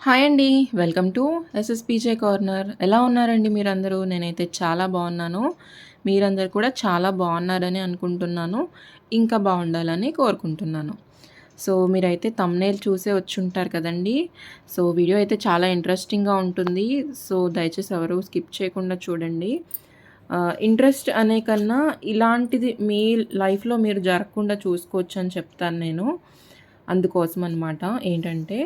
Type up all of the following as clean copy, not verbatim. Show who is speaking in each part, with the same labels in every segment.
Speaker 1: Hi అండి. Welcome to SSPJ corner. ఎలా ఉన్నారండి మీరందరూ? నేనైతే చాలా బాగున్నాను. మీరందరూ కూడా చాలా బాగున్నారని అనుకుంటున్నాను. ఇంకా బాగుండాలని కోరుకుంటున్నాను. సో, మీరైతే థంబ్‌నెయిల్ చూసే వచ్చుంటారు కదండీ! సో, వీడియో అయితే చాలా ఇంట్రెస్టింగ్‌గా ఉంటుంది. సో, దయచేసి ఎవరు స్కిప్ చేయకుండా చూడండి. ఇంట్రెస్ట్ అనే కన్నా ఇలాంటిది మీ లైఫ్‌లో మీరు జరగకుండా చూసుకోవచ్చని చెప్తాను నేను. అందుకోసం అనమాట. ఏంటంటే,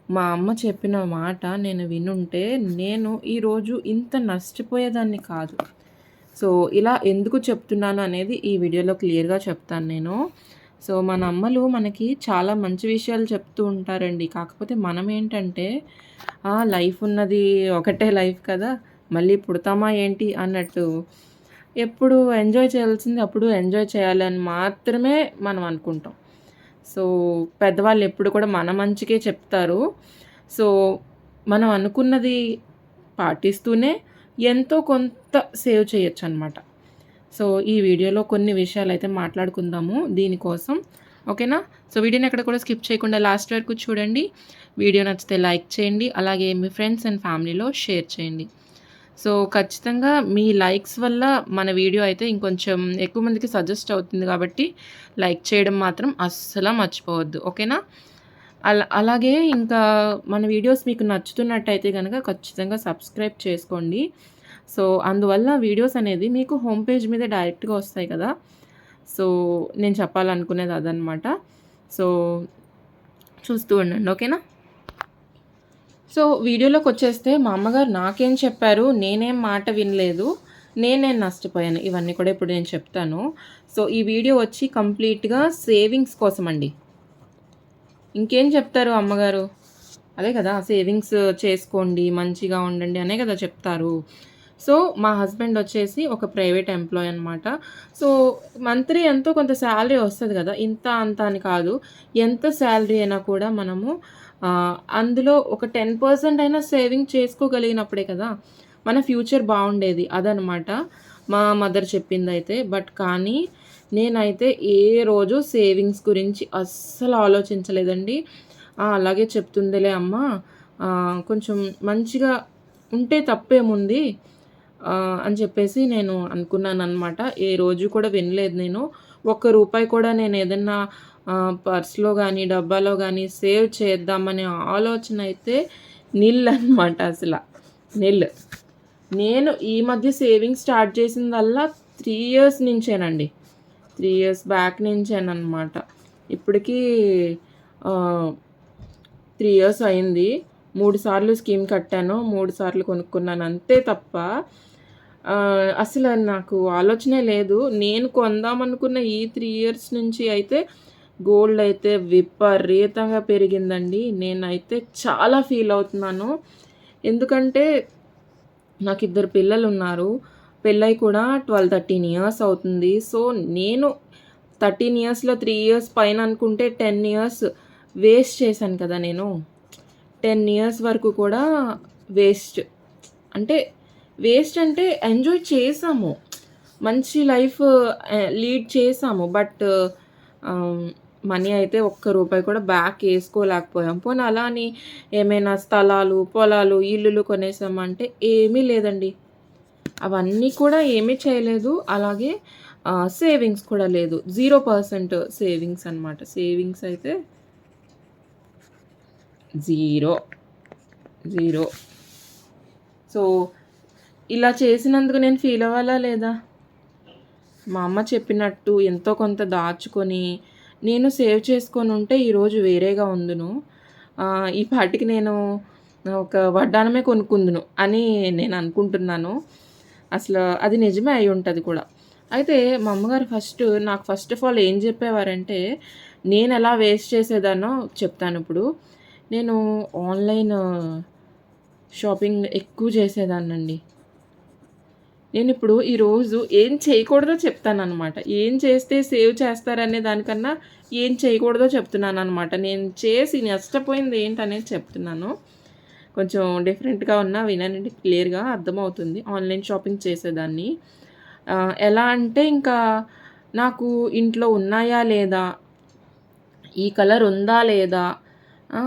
Speaker 1: మా అమ్మ చెప్పిన మాట నేను వినుంటే, నేను ఈరోజు ఇంత నష్టపోయేదాన్ని కాదు. సో, ఇలా ఎందుకు చెప్తున్నాను అనేది ఈ వీడియోలో క్లియర్‌గా చెప్తాను నేను. సో, మన అమ్మలు మనకి చాలా మంచి విషయాలు చెప్తూ ఉంటారండి. కాకపోతే మనమేంటంటే, లైఫ్ ఉన్నది ఒకటే లైఫ్ కదా! మళ్ళీ పుడతామా ఏంటి అన్నట్టు ఎప్పుడు ఎంజాయ్ చేయాల్సింది అప్పుడు ఎంజాయ్ చేయాలని మాత్రమే మనం అనుకుంటాం. సో, పెద్దవాళ్ళు ఎప్పుడు కూడా మన మంచికే చెప్తారు. సో, మనం అనుకున్నది పాటిస్తూనే ఎంతో కొంత సేవ్ చేయొచ్చనమాట. సో, ఈ వీడియోలో కొన్ని విషయాలైతే మాట్లాడుకుందాము దీనికోసం. ఓకేనా? సో, వీడియోని ఎక్కడ కూడా స్కిప్ చేయకుండా లాస్ట్ వరకు చూడండి. వీడియో నచ్చితే లైక్ చేయండి. అలాగే మీ ఫ్రెండ్స్ అండ్ ఫ్యామిలీలో షేర్ చేయండి. సో, ఖచ్చితంగా మీ లైక్స్ వల్ల మన వీడియో అయితే ఇంకొంచెం ఎక్కువ మందికి సజెస్ట్ అవుతుంది కాబట్టి, లైక్ చేయడం మాత్రం అస్సల మర్చిపోవద్దు. ఓకేనా? అలాగే ఇంకా మన వీడియోస్ మీకు నచ్చుతున్నట్టయితే గనక ఖచ్చితంగా సబ్స్క్రైబ్ చేసుకోండి. సో, అందువల్ల వీడియోస్ అనేది మీకు హోమ్ పేజ్ మీద డైరెక్ట్‌గా వస్తాయి కదా! సో, నేను చెప్పాలనుకునేది అదనమాట. సో, చూస్తూ ఉండండి. ఓకేనా? సో, వీడియోలోకొచ్చేస్తే మా అమ్మగారు నాకేం చెప్పారు, నేనేం మాట వినలేదు, నేనేం నష్టపోయాను. ఇవన్నీ కూడా ఇప్పుడు నేను చెప్తాను. సో, ఈ వీడియో వచ్చి కంప్లీట్‌గా సేవింగ్స్ కోసమండి. ఇంకేం చెప్తారు అమ్మగారు? అదే కదా! సేవింగ్స్ చేసుకోండి, మంచిగా ఉండండి అనే కదా చెప్తారు. సో, మా హస్బెండ్ వచ్చేసి ఒక ప్రైవేట్ ఎంప్లాయీ అనమాట. సో, మంత్లీ ఎంతో కొంత శాలరీ వస్తది కదా! ఇంత, అంత అని కాదు. ఎంత శాలరీ అయినా కూడా మనము అందులో ఒక 10% అయినా సేవింగ్ చేసుకోగలిగినప్పుడే కదా! మన ఫ్యూచర్ బావుండేది. అదనమాట మా మదర్ చెప్పిందైతే. బట్ కానీ నేనైతే ఏ రోజు సేవింగ్స్ గురించి అస్సలు ఆలోచించలేదండి. అలాగే చెప్తుందిలే అమ్మ, కొంచెం మంచిగా ఉంటే తప్పేముంది అని చెప్పేసి నేను అనుకున్నాననమాట. ఏ రోజు కూడా వినలేదు నేను. ఒక్క రూపాయి కూడా నేనేదన్నా పర్స్‌లో గానీ, డబ్బాలో గానీ సేవ్ చేద్దామనే ఆలోచన అయితే నిల్ అనమాట అసల. నిల్. నేను ఈ మధ్య సేవింగ్స్ స్టార్ట్ చేసిందల్లా 3 ఇయర్స్ నుంచేనండి. 3 ఇయర్స్ బ్యాక్ నుంచేననమాట. ఇప్పటికి ఆహ్, 3 ఇయర్స్ అయింది. 3 సార్లు స్కీమ్ కట్టాను. 3 సార్లు కొనుక్కున్నాను అంతే తప్ప అసలు నాకు ఆలోచనే లేదు. నేను కొందామనుకున్న ఈ 3 ఇయర్స్ నుంచి అయితే గోల్డ్ అయితే విపరీతంగా పెరిగిందండి. నేనైతే చాలా ఫీల్ అవుతున్నాను. ఎందుకంటే నాకిద్దరు పిల్లలున్నారు. పెళ్ళై కూడా 12, 13 ఇయర్స్ అవుతుంది. సో, నేను 13 ఇయర్స్‌లో 3 ఇయర్స్ పైన అనుకుంటే 10 ఇయర్స్ వేస్ట్ చేశాను కదా నేను. 10 ఇయర్స్ వరకు కూడా వేస్ట్. అంటే వేస్ట్ అంటే ఎంజాయ్ చేశాము. మంచి లైఫ్ లీడ్ చేశాము. బట్ మనీ అయితే ఒక్క రూపాయి కూడా బ్యాక్ ఏసుకోలేకపోయాం. పోనీ అలా అని ఏమైనా స్థలాలు, పొలాలు, ఇల్లులు కొనేసామంటే ఏమీ లేదండి. అవన్నీ కూడా ఏమీ చేయలేదు. అలాగే సేవింగ్స్ కూడా లేదు. 0% సేవింగ్స్ అనమాట. సేవింగ్స్ అయితే జీరో. జీరో. సో, ఇలా చేసినందుకు నేను ఫీల్ అవ్వాలా లేదా? మా అమ్మ చెప్పినట్టు ఎంతో కొంత దాచుకొని, నేను సేవ్ చేసుకొనుంటే ఈరోజు వేరేగా ఉందును. ఈ పాటికి నేను ఒక వడ్డానమే కొనుక్కుందును అని నేను అనుకుంటున్నాను. అసలు అది నిజమే అయ్యుంటది కూడా. అయితే మా అమ్మగారు నాకు ఫస్ట్ ఆఫ్ ఆల్ ఏం చెప్పేవారంటే, నేనెలా వేస్ట్ చేసేదాన్నో చెప్తానిప్పుడు. నేను ఆన్‌లైన్ షాపింగ్ ఎక్కువ చేసేదాన్నండి. నేనిప్పుడు ఈరోజు ఏం చేయకూడదో చెప్తాననమాట. ఏం చేస్తే సేవ్ చేస్తారనే దానికన్నా, ఏం చేయకూడదో చెప్తున్నాననమాట. నేను చేసి నష్టపోయింది ఏంటనేది చెప్తున్నాను. కొంచెం డిఫరెంట్‌గా ఉన్నా వినండి, క్లియర్‌గా అర్థమవుతుంది. ఆన్‌లైన్ షాపింగ్ చేసేదాన్ని. ఎలా అంటే ఇంకా నాకు ఇంట్లో ఉన్నాయా లేదా? ఈ కలర్ ఉందా లేదా? ఆ!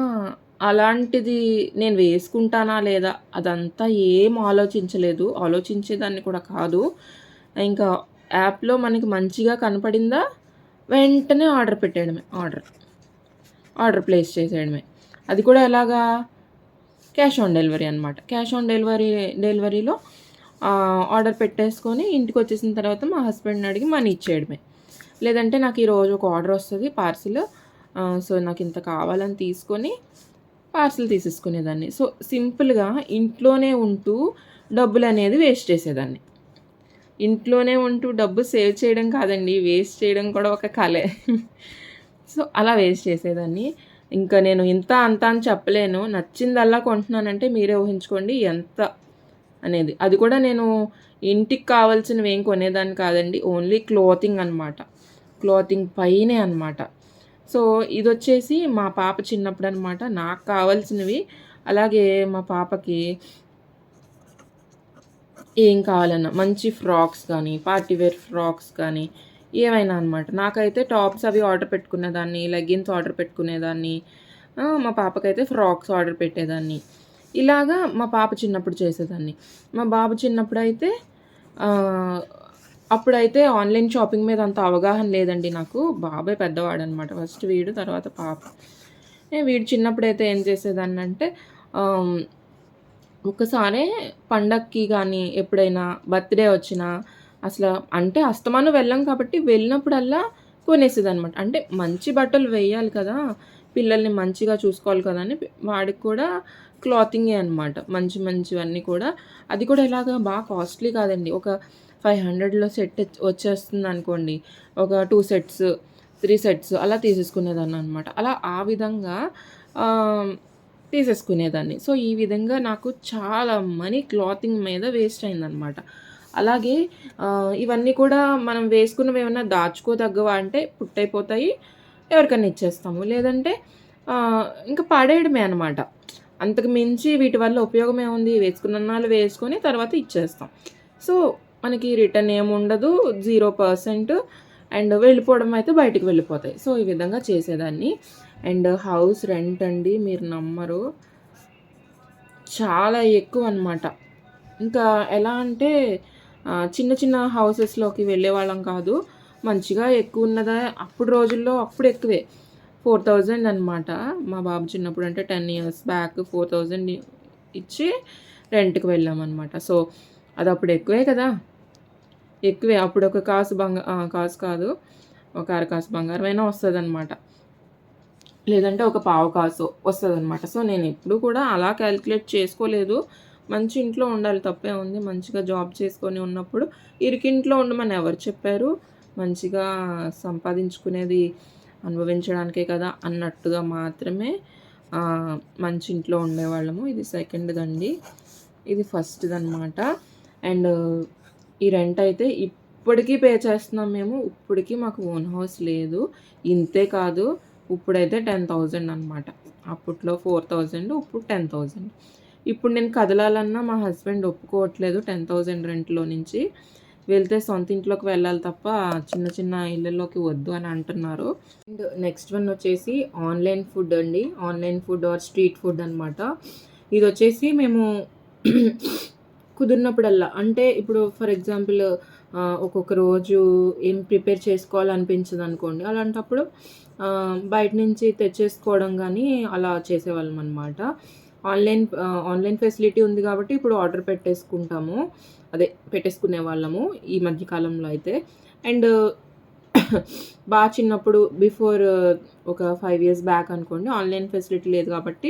Speaker 1: అలాంటిది నేను వేసుకుంటానా లేదా అదంతా ఏం ఆలోచించలేదు. ఆలోచించేదాన్ని కూడా కాదు. ఇంకా యాప్‌లో మనకి మంచిగా కనపడిందా, వెంటనే ఆర్డర్ పెట్టేయడమే. ఆర్డర్ ప్లేస్ చేసేయడమే. అది కూడా ఎలాగా? క్యాష్ ఆన్ డెలివరీ అనమాట. క్యాష్ ఆన్ డెలివరీలో ఆర్డర్ పెట్టేసుకొని ఇంటికొచ్చేసిన తర్వాత మా హస్బెండ్‌ని అడిగి మనీ ఇచ్చేయడమే. లేదంటే నాకు ఈరోజు ఒక ఆర్డర్ వస్తది పార్సిల్. సో, నాకింత కావాలని తీసుకొని పార్సిల్ తీసేసుకునేదాన్ని. సో, సింపుల్‌గా ఇంట్లోనే ఉంటూ డబ్బులనేది వేస్ట్ చేసేదాన్ని. ఇంట్లోనే ఉంటూ డబ్బు సేవ్ చేయడం కాదండి, వేస్ట్ చేయడం కూడా ఒక కళే. సో, అలా వేస్ట్ చేసేదాన్ని. ఇంకా నేను ఇంత, అంత అని చెప్పలేను. నచ్చిందల్లా కొంటున్నానంటే మీరే ఊహించుకోండి ఎంత అనేది. అది కూడా నేను ఇంటికి కావాల్సినవేం కొనేదాన్ని కాదండి. ఓన్లీ క్లోతింగ్ అనమాట. క్లోతింగ్ పైనే అనమాట. సో, ఇదొచ్చేసి మా పాప చిన్నప్పుడనమాట. నాకు కావాల్సినవి, అలాగే మా పాపకి ఏం కావాలన్నా మంచి ఫ్రాక్స్ కానీ, పార్టీ వేర్ ఫ్రాక్స్ కానీ ఏవైనా అనమాట. నాకైతే టాప్స్ అవి ఆర్డర్ పెట్టుకునేదాన్ని, లెగ్గిన్స్ ఆర్డర్ పెట్టుకునేదాన్ని. మా పాపకైతే ఫ్రాక్స్ ఆర్డర్ పెట్టేదాన్ని. ఇలాగా మా పాప చిన్నప్పుడు చేసేదాన్ని. మా బాబు చిన్నప్పుడైతే అప్పుడైతే ఆన్‌లైన్ షాపింగ్ మీద అంత అవగాహన లేదండి నాకు. బాబే పెద్దవాడనమాట. ఫస్ట్ వీడు, తర్వాత పాప. వీడు చిన్నప్పుడైతే ఏం చేసేదాన్నంటే ఆహ్ ఒక్కసారే పండక్కి గానీ, ఎప్పుడైనా బర్త్‌డే వచ్చినా, అంటే అస్తమానం వెళ్ళం కాబట్టి, వెళ్ళినప్పుడల్లా కొనేసేదనమాట. అంటే మంచి బట్టలు వెయ్యాలి కదా! పిల్లల్ని మంచిగా చూసుకోవాలి కదా! అని వాడికి కూడా క్లాతింగే అనమాట. మంచి మంచివన్నీ కూడా. అది కూడా ఎలాగా కాస్ట్‌లీ కాదండి. ఒక 500లో సెట్ వచ్చేస్తుందనుకోండి. ఒక 2 సెట్స్, 3 సెట్స్ అలా తీసేసుకునేదాన్ననమాట. అలా ఆ విధంగా ఆహ్ తీసేసుకునేదాన్ని. సో, ఈ విధంగా నాకు చాలా మనీ క్లాతింగ్ మీద వేస్ట్ అయిందనమాట. అలాగే ఇవన్నీ కూడా మనం వేసుకున్నవేమన్నా దాచుకోదగ్గవా అంటే పుట్టయిపోతాయి. ఎవరికన్నా ఇచ్చేస్తాము. లేదంటే ఇంక పడేయడమే అనమాట. అంతకు మించి వీటి వల్ల ఉపయోగం ఏముంది? వేసుకున్నన్నాళ్ళు వేసుకొని తర్వాత ఇచ్చేస్తాం. సో, మనకి రిటర్న్ ఏముండదు. 0% అండ్ వెళ్ళిపోవడం అయితే బయటికి వెళ్ళిపోతాయి. సో, ఈ విధంగా చేసేదాన్ని. అండ్ హౌస్ రెంట్ అండి మీరు నమ్మరు. చాలా ఎక్కువనమాట. ఇంకా ఎలా అంటే చిన్న చిన్న హౌసెస్‌లోకి వెళ్ళేవాళ్ళం కాదు. మంచిగా ఎక్కువున్నదా అప్పుడు రోజుల్లో అప్పుడు ఎక్కువే. 4000 అనమాట. మా బాబు చిన్నప్పుడు అంటే 10 ఇయర్స్ బ్యాక్ 4000 ఇచ్చి రెంట్‌కి వెళ్ళామనమాట. సో, అదప్పుడు ఎక్కువే కదా! ఎక్కువే. అప్పుడు ఒక కాసు కాదు. ఒక అరకాసు బంగారమైనా వస్తదనమాట. లేదంటే ఒక పావు కాసో వస్తదనమాట. సో, నేనెప్పుడూ కూడా అలా కాలిక్యులేట్ చేసుకోలేదు. మంచి ఇంట్లో ఉండాలి తప్పే ఉంది. మంచిగా జాబ్ చేసుకొని ఉన్నప్పుడు ఇరుకింట్లో ఉండమని ఎవరు చెప్పారు? మంచిగా సంపాదించుకునేది అనుభవించడానికే కదా! అన్నట్టుగా మాత్రమే మంచి ఇంట్లో ఉండేవాళ్ళము. ఇది సెకండ్‌దండి. ఇది ఫస్ట్‌దనమాట. అండ్ ఈ రెంటయితే ఇప్పటికి పే చేస్తున్నాం మేము. ఇప్పటికి మాకు ఓన్ హౌస్ లేదు. ఇంతే కాదు ఇప్పుడైతే 10,000 అనమాట. అప్పట్లో 4,000 ఇప్పుడు 10,000. ఇప్పుడు నేను కదలాలన్నా మా హస్బెండ్ ఒప్పుకోవట్లేదు 10,000 రెంట్‌లో నుంచి. వెళ్తే సొంత ఇంట్లోకి వెళ్ళాలి తప్ప చిన్న చిన్న ఇళ్ళల్లోకి వద్దు అని అంటున్నారు. అండ్ నెక్స్ట్ వన్ వచ్చేసి ఆన్‌లైన్ ఫుడ్ అండి. Online food or street food అనమాట. ఇదొచ్చేసి మేము కుదిరినప్పుడల్లా అంటే ఇప్పుడు ఫర్ ఎగ్జాంపుల్ ఒక్కొక్క రోజు ఏం ప్రిపేర్ చేసుకోవాలనిపించదనుకోండి. అలాంటప్పుడు బయట నుంచి తెచ్చేసుకోవడం గానీ అలా చేసేవాళ్ళమనమాట. ఆన్‌లైన్ ఫెసిలిటీ ఉంది కాబట్టి ఇప్పుడు ఆర్డర్ పెట్టేసుకుంటాము. పెట్టేసుకునేవాళ్ళము ఈ మధ్య కాలంలో అయితే. అండ్ చిన్నప్పుడు బిఫోర్ ఒక 5 ఇయర్స్ బ్యాక్ అనుకోండి. ఆన్‌లైన్ ఫెసిలిటీ లేదు కాబట్టి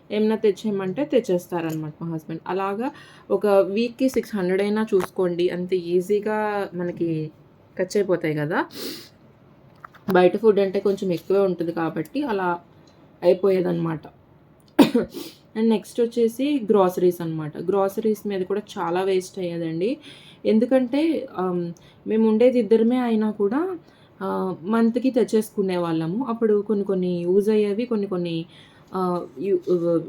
Speaker 1: ఏమన్నా తెచ్చేయమంటే తెచ్చేస్తారనమాట మా హస్బెండ్. అలాగా ఒక వీక్‌కి 600 అయినా చూసుకోండి. అంత ఈజీగా మనకి ఖర్చయిపోతాయి గదా! బయట ఫుడ్ అంటే కొంచెం ఎక్కువే ఉంటది కాబట్టి అలా అయిపోయేదనమాట. అండ్ నెక్స్ట్ వచ్చేసి గ్రోసరీస్ అనమాట. గ్రోసరీస్ మీద కూడా చాలా వేస్ట్ అయ్యేదండి. ఎందుకంటే మేము ఉండేది ఇద్దరమే అయినా కూడా మంత్‌కి తెచ్చేసుకునేవాళ్ళము. అప్పుడు కొన్ని కొన్ని యూజ్ అయ్యేవి. కొన్ని కొన్ని ఆహ్, యూ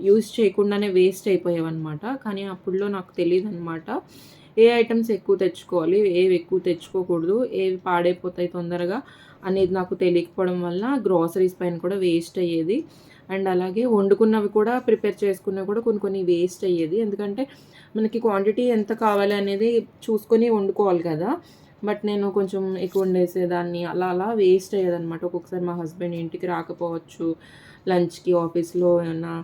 Speaker 1: యూజ్ చేయకుండానే వేస్ట్ అయిపోయేవన్నమాట. కానీ అప్పుడులో నాకు తెలీదనమాట. ఏ ఐటెమ్స్ ఎక్కువ తెచ్చుకోవాలి, ఏవి ఎక్కువ తెచ్చుకోకూడదు, ఏవి పాడైపోతాయి తొందరగా అనేది నాకు తెలియకపోవడం వల్ల గ్రోసరీస్ పైన కూడా వేస్ట్ అయ్యేది. అండ్ అలాగే వండుకున్నవి కూడా ప్రిపేర్ చేసుకున్నవి కూడా కొన్ని కొన్ని వేస్ట్ అయ్యేది. ఎందుకంటే మనకి క్వాంటిటీ ఎంత కావాలి అనేది చూసుకొని వండుకోవాలి కదా! బట్ నేను కొంచెం ఎక్కువ వండేసేదాన్ని. అలా అలా వేస్ట్ అయ్యేదనమాట. ఒక్కొక్కసారి మా హస్బెండ్ ఇంటికి రాకపోవచ్చు. లంచ్‌కి ఆఫీస్‌లో ఏమన్నా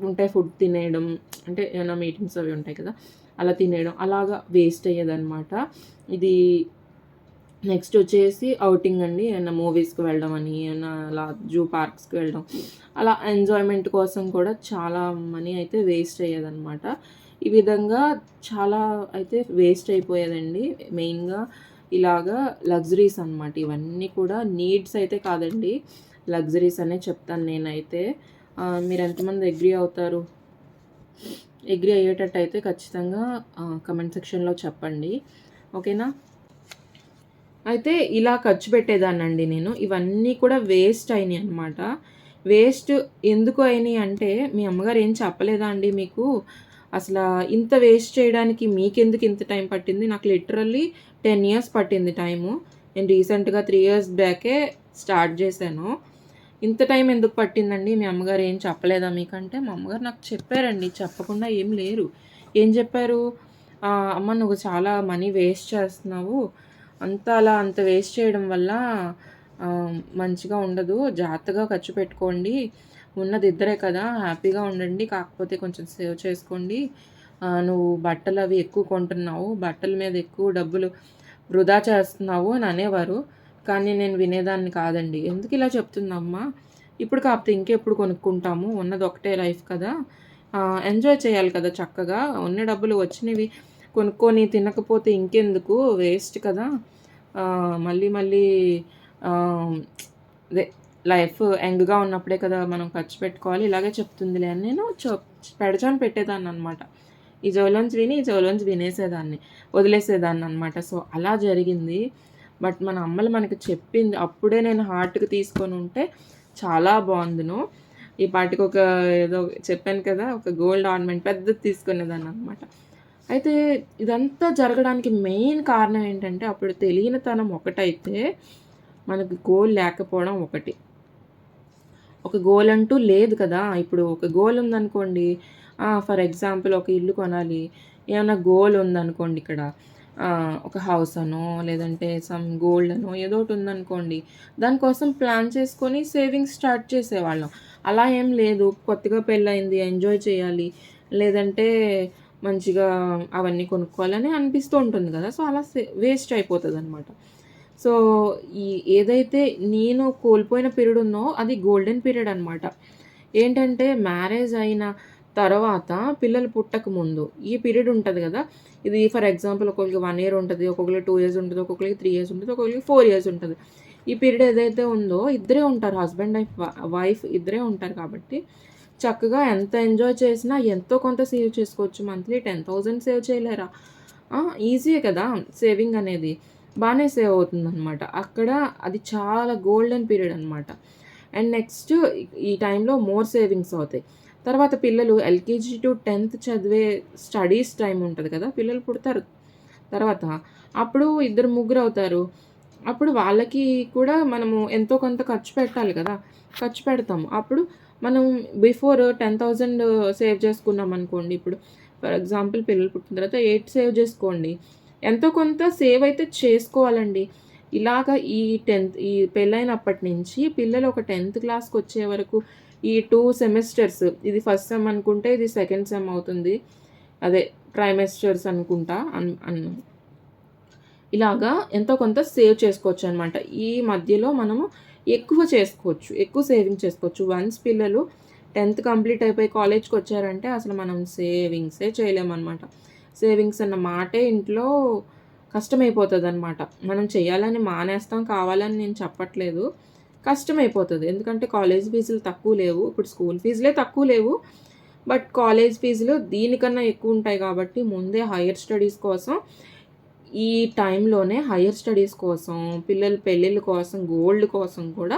Speaker 1: ఉంటే ఫుడ్ తినేయడం. అంటే ఏమైనా మీటింగ్స్ అవి ఉంటాయి కదా! అలా తినేయడం. అలాగా వేస్ట్ అయ్యేదనమాట. ఇది నెక్స్ట్ వచ్చేసి ఔటింగ్ అండి. ఏమన్నా మూవీస్‌కి వెళ్ళడం అని, ఏమన్నా అలా జూ పార్క్స్‌కి వెళ్ళడం. అలా ఎంజాయ్‌మెంట్ కోసం కూడా చాలా మనీ అయితే వేస్ట్ అయ్యేదనమాట. ఈ విధంగా చాలా అయితే వేస్ట్ అయిపోయేదండి. మెయిన్‌గా ఇలాగా లగ్జరీస్ అనమాట. ఇవన్నీ కూడా నీడ్స్ అయితే కాదండి. లగ్జరీస్ అనే చెప్తాను నేనైతే. మీరెంతమంది అగ్రీ అవుతారు? అగ్రీ అయ్యేటట్టయితే ఖచ్చితంగా కమెంట్ సెక్షన్‌లో చెప్పండి. ఓకేనా? అయితే ఇలా ఖర్చు పెట్టేదాన్నండి నేను. ఇవన్నీ కూడా వేస్ట్ అయినియనమాట. వేస్ట్ ఎందుకు అయినియి అంటే, మీ అమ్మగారు ఏం చెప్పలేదా అండి మీకు? అసలా ఇంత వేస్ట్ చేయడానికి మీకెందుకు ఇంత టైం పట్టింది? నాకు లిటరల్లీ 10 ఇయర్స్ పట్టింది టైము. నేను రీసెంట్‌గా 3 ఇయర్స్ బ్యాకే స్టార్ట్ జేశాను. ఇంత టైం ఎందుకు పట్టిందండి? మీ అమ్మగారు ఏం చెప్పలేదా మీకంటే, మా అమ్మగారు నాకు చెప్పారండి. చెప్పకుండా ఏం లేరు. ఏం చెప్పారు? "అమ్మ నువ్వు చాలా మనీ వేస్ట్ చేస్తున్నావు. అంత వేస్ట్ చేయడం వల్ల మంచిగా ఉండదు. జాగ్రత్తగా ఖర్చు పెట్టుకోండి. ఉన్నది ఇద్దరే కదా! హ్యాపీగా ఉండండి. కాకపోతే కొంచెం సేవ్ చేసుకోండి. నువ్వు బట్టలవి ఎక్కువ కొంటున్నావు. బట్టల మీద ఎక్కువ డబ్బులు వృధా చేస్తున్నావు" అని అనేవారు. కానీ నేను వినేదాన్ని కాదండి. "ఎందుకిలా చెప్తుందమ్మా? ఇప్పుడు కాకపోతే ఇంకెప్పుడు కొనుక్కుంటాము. ఉన్నది ఒకటే లైఫ్ కదా! ఎంజాయ్ చేయాలి కదా చక్కగా. ఉన్న డబ్బులు వచ్చినవి కొనుక్కొని తినకపోతే ఇంకెందుకు వేస్ట్ కదా! మళ్ళీ మళ్ళీ ఆహ్, అదే లైఫ్ యంగ్‌గా ఉన్నప్పుడే కదా మనం ఖర్చు పెట్టుకోవాలి. ఇలాగే చెప్తుందిలే అని నేను పెడచాన పెట్టేదాన్ననమాట. ఈ చెవిలోంచి విని, ఈ చెవిలోంచి వినేసేదాన్ని. వదిలేసేదాన్ననమాట. సో, అలా జరిగింది. బట్ మన అమ్మలు మనకి చెప్పింది అప్పుడే నేను హార్ట్‌కి తీసుకొనుంటే చాలా బావుండును. ఈ పాటికి ఒక ఏదో చెప్పాను కదా! ఒక గోల్డ్ ఆర్నమెంట్ పెద్దది తీసుకునేదాన్ననమాట. అయితే ఇదంతా జరగడానికి మెయిన్ కారణం ఏంటంటే, అప్పుడు తెలియనితనం ఒకటైతే, మనకు గోల్ లేకపోవడం ఒకటి. ఒక గోల్ అంటూ లేదు కదా! ఇప్పుడు ఒక గోల్ ఉందనుకోండి, ఫర్ ఎగ్జాంపుల్ ఒక ఇల్లు కొనాలి. ఏమన్నా గోల్ ఉందనుకోండి ఇక్కడ. ఒక హౌస్ అనో, లేదంటే సమ్ గోల్డ్ అనో ఏదో ఒకటి ఉందనుకోండి. దానికోసం ప్లాన్ చేసుకొని సేవింగ్స్ స్టార్ట్ చేసేవాళ్ళం. అలా ఏం లేదు. కొత్తగా పెళ్ళయింది ఎంజాయ్ చేయాలి. లేదంటే మంచిగా అవన్నీ కొనుక్కోవాలని అనిపిస్తూ ఉంటుంది కదా! సో, అలా వేస్ట్ అయిపోతదనమాట. సో, ఈ ఏదైతే నేను కోల్పోయిన పీరియడ్ ఉందో అది గోల్డెన్ పీరియడ్ అనమాట. ఏంటంటే మ్యారేజ్ అయిన తర్వాత పిల్లలు పుట్టకముందు ఈ పీరియడ్ ఉంటది గదా! ఇది ఫర్ ఎగ్జాంపుల్ ఒక్కొక్కళ్ళకి 1 ఇయర్ ఉంటది. ఒక్కొక్కళ్ళకి 2 ఇయర్స్ ఉంటది. ఒక్కొక్కళ్ళకి 3 ఇయర్స్ ఉంటది. ఒక్కొక్కళ్ళకి 4 ఇయర్స్ ఉంటది. ఈ పీరియడ్ ఏదైతే ఉందో ఇద్దరే ఉంటారు. హస్బెండ్ అండ్ వైఫ్ ఇద్దరే ఉంటారు కాబట్టి చక్కగా ఎంత ఎంజాయ్ చేసినా ఎంతో కొంత సేవ్ చేసుకోవచ్చు. మంత్లీ 10,000 సేవ్ చేయలేరా? ఈజీయే కదా! సేవింగ్ అనేది. బానే సేవ్ అవుతుందనమాట. అక్కడ అది చాలా గోల్డెన్ పీరియడ్ అనమాట. అండ్ నెక్స్ట్ ఈ టైంలో మోర్ సేవింగ్స్ అవుతాయి. తర్వాత పిల్లలు ఎల్‌కేజీ టు 10థ్ చదివే స్టడీస్ టైమ్ ఉంటది కదా! పిల్లలు పుడతారు తర్వాత. అప్పుడు ఇద్దరు ముగ్గురవుతారు. అప్పుడు వాళ్ళకి కూడా మనము ఎంతో కొంత ఖర్చు పెట్టాలి కదా! ఖర్చు పెడతాము. అప్పుడు మనం బిఫోర్ 10,000 సేవ్ చేసుకున్నామనుకోండి. ఇప్పుడు ఫర్ ఎగ్జాంపుల్ పిల్లలు పుట్టిన తర్వాత 8 సేవ్ జేసుకోండి. ఎంతో కొంత సేవ్ అయితే చేసుకోవాలండి. ఇలాగ ఈ పెళ్ళైనప్పటి నుంచి పిల్లలు ఒక 10థ్ క్లాస్‌కొచ్చే వరకు ఈ 2 సెమిస్టర్స్ ఇది ఫస్ట్ సెమ్ అనుకుంటే ఇది సెకండ్ సెమ్ అవుతుంది. అదే ట్రైమెస్టర్స్ అనుకుంటా. ఇలాగా ఎంతో కొంత సేవ్ చేసుకోవచ్చనమాట. ఈ మధ్యలో మనము ఎక్కువ చేసుకోవచ్చు. ఎక్కువ సేవింగ్ చేసుకోవచ్చు. వన్స్ పిల్లలు 10థ్ కంప్లీట్ అయిపోయి కాలేజ్‌కొచ్చారంటే అసలు మనం సేవింగ్సే చేయలేమనమాట. సేవింగ్స్ అన్న మాటే ఇంట్లో కష్టమైపోతదనమాట. మనం చేయాలని మానేస్తాం, కావాలని నేను చెప్పట్లేదు. కష్టమైపోతది. ఎందుకంటే కాలేజ్ ఫీజులు తక్కువ లేవు. ఇప్పుడు స్కూల్ ఫీజులే తక్కువ లేవు. బట్ కాలేజ్ ఫీజులు దీనికన్నా ఎక్కువుంటాయి కాబట్టి ముందే హైర్ స్టడీస్ కోసం ఈ టైంలోనే హైర్ స్టడీస్ కోసం, పిల్లల పెళ్ళిళ్ళ కోసం, గోల్డ్ కోసం కూడా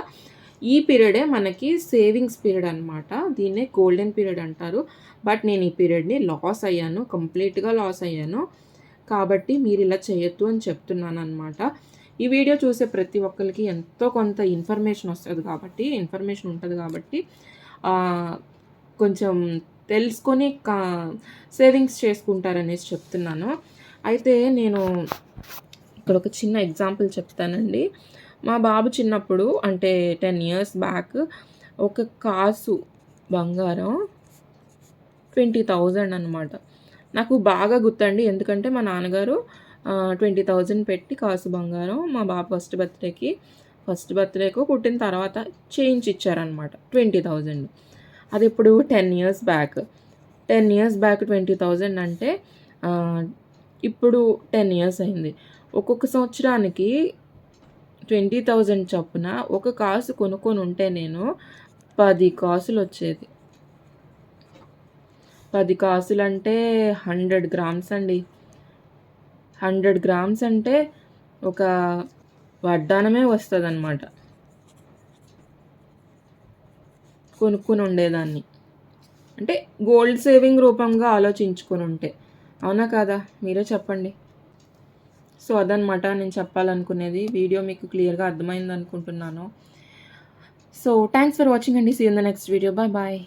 Speaker 1: ఈ పీరియడే మనకి సేవింగ్స్ పీరియడ్ అనమాట. దీన్నే గోల్డెన్ పీరియడ్ అంటారు. బట్ నేను ఈ పీరియడ్‌ని లాస్ అయ్యాను. కంప్లీట్‌గా లాస్ అయ్యాను. కాబట్టి మీరిలా చేయొద్దు అని చెప్తున్నాననమాట. ఈ వీడియో చూసే ప్రతి ఒక్కరికి ఎంతో కొంత ఇన్ఫర్మేషన్ ఉంటుంది కాబట్టి కొంచెం తెలుసుకొని సేవింగ్స్ చేసుకుంటారనేసి చెప్తున్నాను. అయితే నేను ఇక్కడ ఒక చిన్న ఎగ్జాంపుల్ చెప్తానండి. మా బాబు చిన్నప్పుడు అంటే 10 ఇయర్స్ బ్యాక్ ఒక కాసు బంగారం 20,000 అనమాట. నాకు బాగా గుర్తండి. ఎందుకంటే మా నాన్నగారు 20,000 పెట్టి కాసు బంగారం మా బాబు ఫస్ట్ బర్త్‌డేకో పుట్టిన తర్వాత చేయించిచ్చారనమాట 20,000. అది ఇప్పుడు 10 ఇయర్స్ బ్యాక్. 10 ఇయర్స్ బ్యాక్ 20,000 అంటే ఇప్పుడు 10 ఇయర్స్ అయింది. ఒక్కొక్క సంవత్సరానికి 20,000 చొప్పున ఒక కాసు కొనుక్కొని ఉంటే నేను 10 కాసులొచ్చేది. 10 కాసులంటే 100 గ్రామ్స్ అండి. 100 గ్రామ్స్ అంటే ఒక వడ్డానమే వస్తదనమాట. కొనుక్కొని ఉండేదాన్ని. అంటే గోల్డ్ సేవింగ్ రూపంగా ఆలోచించుకొనుంటే. అవునా కాదా? మీరే చెప్పండి. సో, అదనమాట నేను చెప్పాలనుకునేది. వీడియో మీకు క్లియర్‌గా అర్థమైందనుకుంటున్నాను. సో, థాంక్స్ ఫర్ వాచింగ్ అండి. See you in the next video. Bye bye.